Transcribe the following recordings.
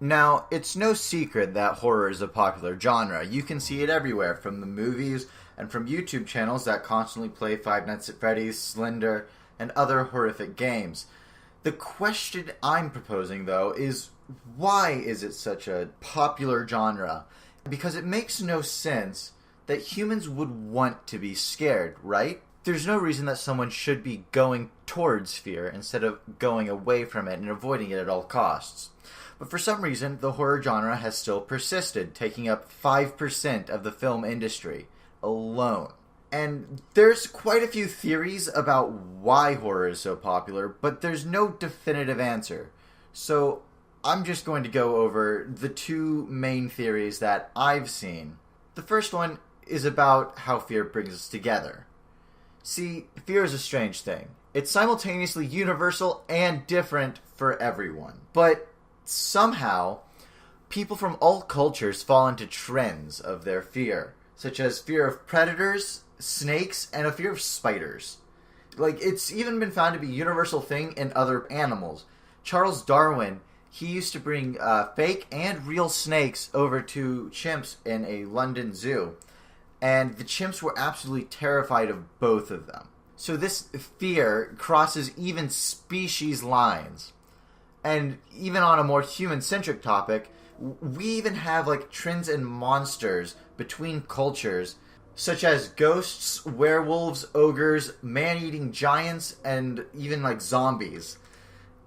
Now, it's no secret that horror is a popular genre. You can see it everywhere, from the movies and from YouTube channels that constantly play Five Nights at Freddy's, Slender, and other horrific games. The question I'm proposing, though, is why is it such a popular genre? Because it makes no sense that humans would want to be scared, right? There's no reason that someone should be going towards fear instead of going away from it and avoiding it at all costs. But for some reason, the horror genre has still persisted, taking up 5% of the film industry alone. And there's quite a few theories about why horror is so popular, but there's no definitive answer. So I'm just going to go over the two main theories that I've seen. The first one is about how fear brings us together. See, fear is a strange thing. It's simultaneously universal and different for everyone. But somehow, people from all cultures fall into trends of their fear, such as fear of predators, snakes, and a fear of spiders. It's even been found to be a universal thing in other animals. Charles Darwin, he used to bring fake and real snakes over to chimps in a London zoo, and the chimps were absolutely terrified of both of them. So this fear crosses even species lines. And even on a more human-centric topic, we even have trends and monsters between cultures, such as ghosts, werewolves, ogres, man-eating giants, and even zombies.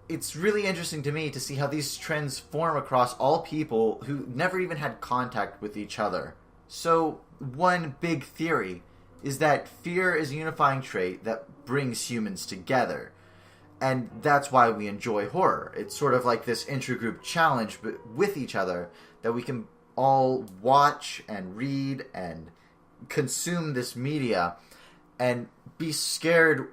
It's really interesting to me to see how these trends form across all people who never even had contact with each other. So, one big theory is that fear is a unifying trait that brings humans together. And that's why we enjoy horror. It's sort of like this intergroup challenge but with each other that we can all watch and read and consume this media and be scared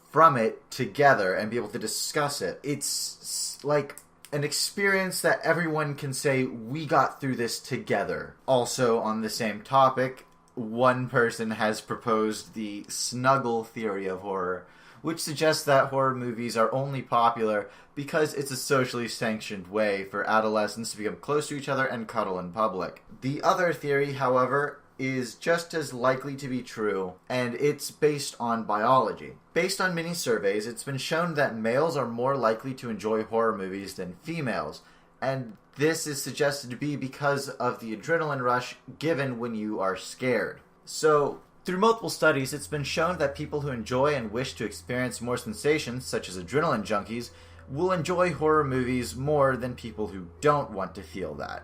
from it together and be able to discuss it. It's like an experience that everyone can say, we got through this together. Also, on the same topic, one person has proposed the snuggle theory of horror, which suggests that horror movies are only popular because it's a socially sanctioned way for adolescents to become close to each other and cuddle in public. The other theory, however, is just as likely to be true, and it's based on biology. Based on many surveys, it's been shown that males are more likely to enjoy horror movies than females, and this is suggested to be because of the adrenaline rush given when you are scared. So, through multiple studies, it's been shown that people who enjoy and wish to experience more sensations, such as adrenaline junkies, will enjoy horror movies more than people who don't want to feel that.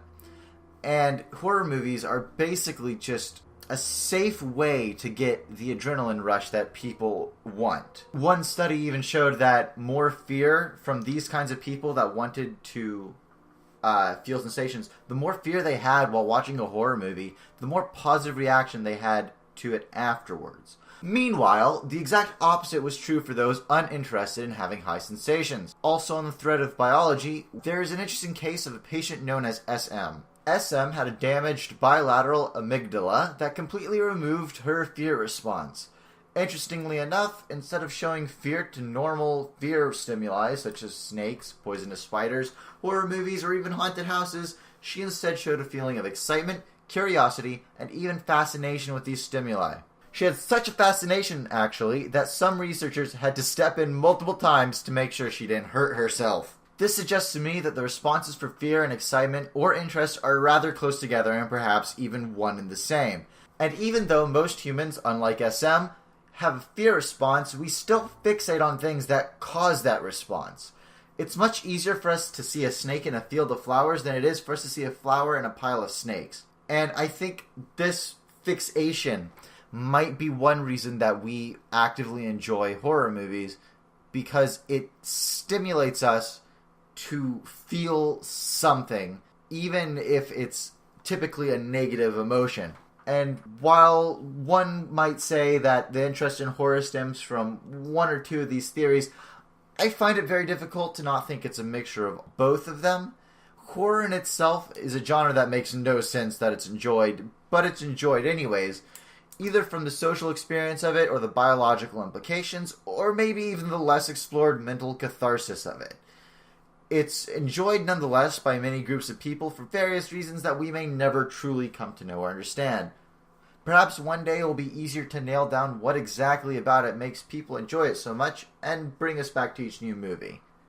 And horror movies are basically just a safe way to get the adrenaline rush that people want. One study even showed that more fear from these kinds of people that wanted to feel sensations, the more fear they had while watching a horror movie, the more positive reaction they had to it afterwards. Meanwhile, the exact opposite was true for those uninterested in having high sensations. Also on the thread of biology, there is an interesting case of a patient known as SM. SM had a damaged bilateral amygdala that completely removed her fear response. Interestingly enough, instead of showing fear to normal fear stimuli such as snakes, poisonous spiders, horror movies, or even haunted houses, she instead showed a feeling of excitement, curiosity, and even fascination with these stimuli. She had such a fascination, actually, that some researchers had to step in multiple times to make sure she didn't hurt herself. This suggests to me that the responses for fear and excitement or interest are rather close together and perhaps even one and the same. And even though most humans, unlike SM, have a fear response, we still fixate on things that cause that response. It's much easier for us to see a snake in a field of flowers than it is for us to see a flower in a pile of snakes. And I think this fixation might be one reason that we actively enjoy horror movies, because it stimulates us to feel something, even if it's typically a negative emotion. And while one might say that the interest in horror stems from one or two of these theories, I find it very difficult to not think it's a mixture of both of them. Horror in itself is a genre that makes no sense that it's enjoyed, but it's enjoyed anyways, either from the social experience of it or the biological implications, or maybe even the less explored mental catharsis of it. It's enjoyed nonetheless by many groups of people for various reasons that we may never truly come to know or understand. Perhaps one day it will be easier to nail down what exactly about it makes people enjoy it so much and bring us back to each new movie.